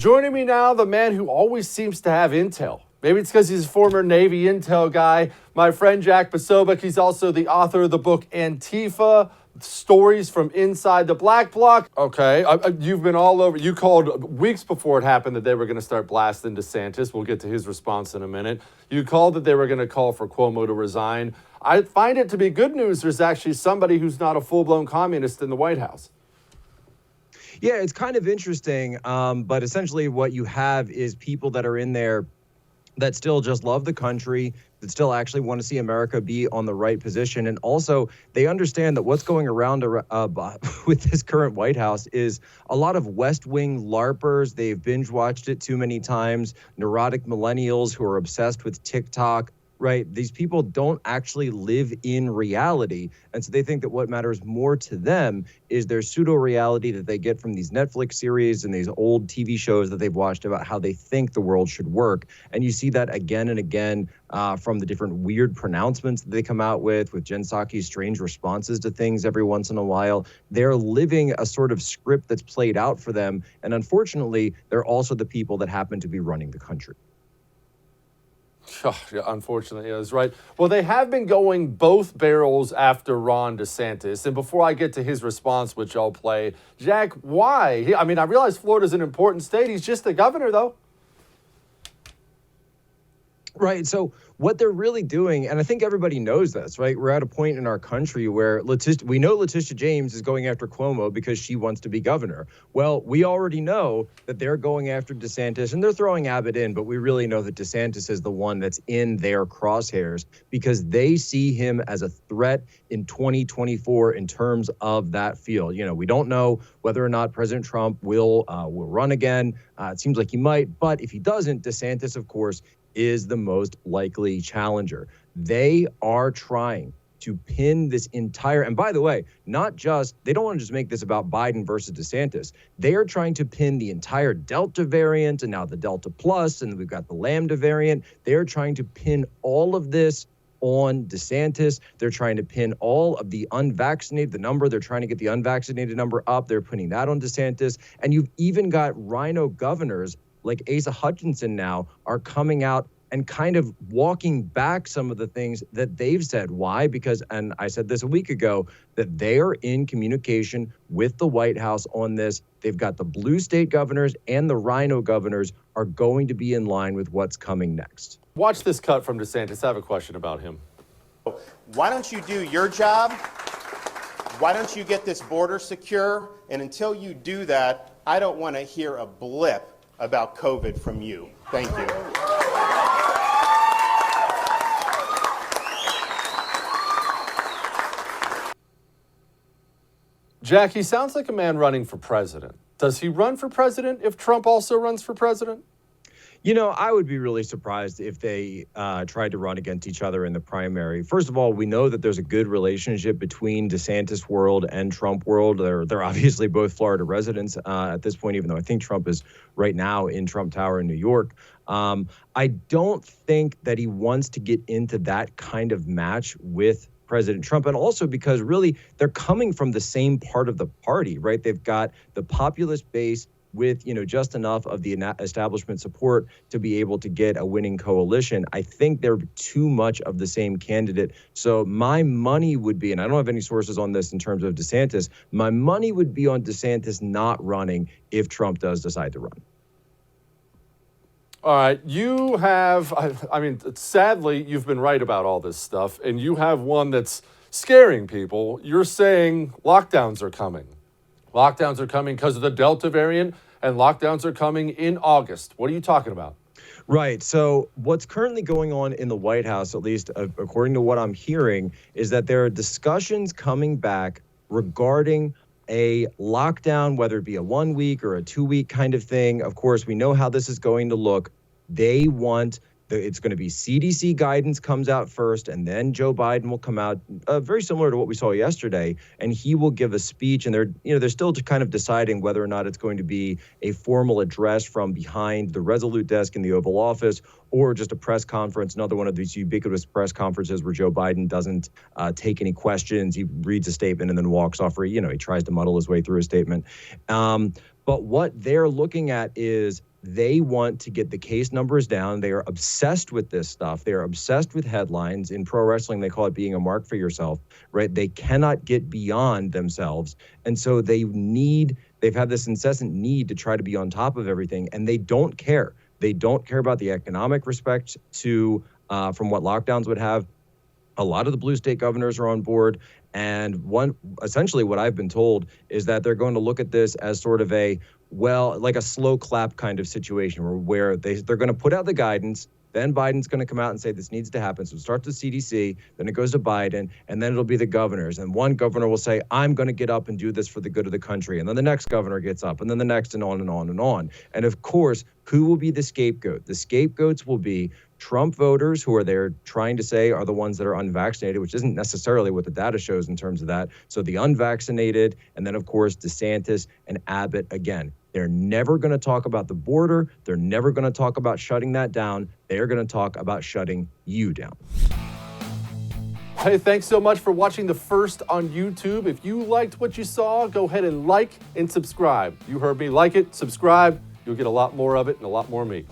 Joining me now, the man who always seems to have intel. Maybe it's because he's a former Navy intel guy. My friend Jack Posobiec. He's also the author of the book Antifa, Stories from Inside the Black Bloc. Okay, you've been all over. You called weeks before it happened that they were going to start blasting DeSantis. We'll get to his response in a minute. You called that they were going to call for Cuomo to resign. I find it to be good news. There's actually somebody who's not a full-blown communist in the White House. Yeah, it's kind of interesting, but essentially what you have is people that are in there that still just love the country, that still actually want to see America be on the right position. And also, they understand that what's going around with this current White House is a lot of West Wing LARPers. They've binge-watched it too many times, neurotic millennials who are obsessed with TikTok. Right? These people don't actually live in reality. And so they think that what matters more to them is their pseudo-reality that they get from these Netflix series and these old TV shows that they've watched about how they think the world should work. And you see that again and again from the different weird pronouncements that they come out with Jen Psaki's strange responses to things every once in a while. They're living a sort of script that's played out for them. And unfortunately, they're also the people that happen to be running the country. Oh, yeah, unfortunately, that's right. Well, they have been going both barrels after Ron DeSantis. And before I get to his response, which I'll play, Jack, why? I mean, I realize Florida's an important state. He's just the governor, though. Right. So what they're really doing, and I think everybody knows this, right? We're at a point in our country where we know Letitia James is going after Cuomo because she wants to be governor. Well, we already know that they're going after DeSantis and they're throwing Abbott in, but we really know that DeSantis is the one that's in their crosshairs because they see him as a threat in 2024 in terms of that field. You know, we don't know whether or not President Trump will run again. It seems like he might, but if he doesn't, DeSantis, of course, is the most likely challenger. They are trying to pin this entire, and by the way, they don't want to just make this about Biden versus DeSantis. They are trying to pin the entire Delta variant and now the Delta Plus, and we've got the Lambda variant. They're trying to pin all of this on DeSantis. They're trying to pin all of the unvaccinated, the number. They're trying to get the unvaccinated number up. They're putting that on DeSantis. And you've even got rhino governors like Asa Hutchinson now are coming out and kind of walking back some of the things that they've said. Why? Because, and I said this a week ago, that they are in communication with the White House on this. They've got the blue state governors and the rhino governors are going to be in line with what's coming next. Watch this cut from DeSantis. I have a question about him. Why don't you do your job? Why don't you get this border secure? And until you do that, I don't want to hear a blip about COVID from you. Thank you. Jack, he sounds like a man running for president. Does he run for president if Trump also runs for president? You know, I would be really surprised if they tried to run against each other in the primary. First of all, we know that there's a good relationship between DeSantis world and Trump world. They're obviously both Florida residents at this point, even though I think Trump is right now in Trump Tower in New York. I don't think that he wants to get into that kind of match with President Trump, and also because really they're coming from the same part of the party, right? They've got the populist base with, just enough of the establishment support to be able to get a winning coalition. I think they're too much of the same candidate. So my money would be, and I don't have any sources on this in terms of DeSantis, my money would be on DeSantis not running if Trump does decide to run. All right, you have, I mean, sadly, you've been right about all this stuff, and you have one that's scaring people. You're saying lockdowns are coming. Lockdowns are coming because of the Delta variant, and lockdowns are coming in August. What are you talking about? Right. So what's currently going on in the White House, at least according to what I'm hearing, is that there are discussions coming back regarding a lockdown, whether it be a 1 week or a 2 week kind of thing. Of course, we know how this is going to look. They want it's going to be CDC guidance comes out first, and then Joe Biden will come out, very similar to what we saw yesterday, and he will give a speech. And they're still kind of deciding whether or not it's going to be a formal address from behind the Resolute desk in the Oval Office, or just a press conference, another one of these ubiquitous press conferences where Joe Biden doesn't take any questions. He reads a statement and then walks off, or he tries to muddle his way through a statement. But what they're looking at is They want to get the case numbers down. They are obsessed with this stuff. They are obsessed with headlines. In pro wrestling, they call it being a mark for yourself, right? They cannot get beyond themselves. And so they've had this incessant need to try to be on top of everything, and they don't care. They don't care about the economic respect to from what lockdowns would have. A lot of the blue state governors are on board. And essentially what I've been told is that they're going to look at this as sort of like a slow clap kind of situation where they're going to put out the guidance. Then Biden's going to come out and say this needs to happen. So it starts with CDC, then it goes to Biden, and then it'll be the governors. And one governor will say, I'm going to get up and do this for the good of the country. And then the next governor gets up, and then the next, and on and on and on. And of course, who will be the scapegoat? The scapegoats will be Trump voters, who are there trying to say are the ones that are unvaccinated, which isn't necessarily what the data shows in terms of that. So the unvaccinated, and then, of course, DeSantis and Abbott again. They're never going to talk about the border. They're never going to talk about shutting that down. They're going to talk about shutting you down. Hey, thanks so much for watching The First on YouTube. If you liked what you saw, go ahead and like and subscribe. You heard me. Like it, subscribe. You'll get a lot more of it and a lot more of me.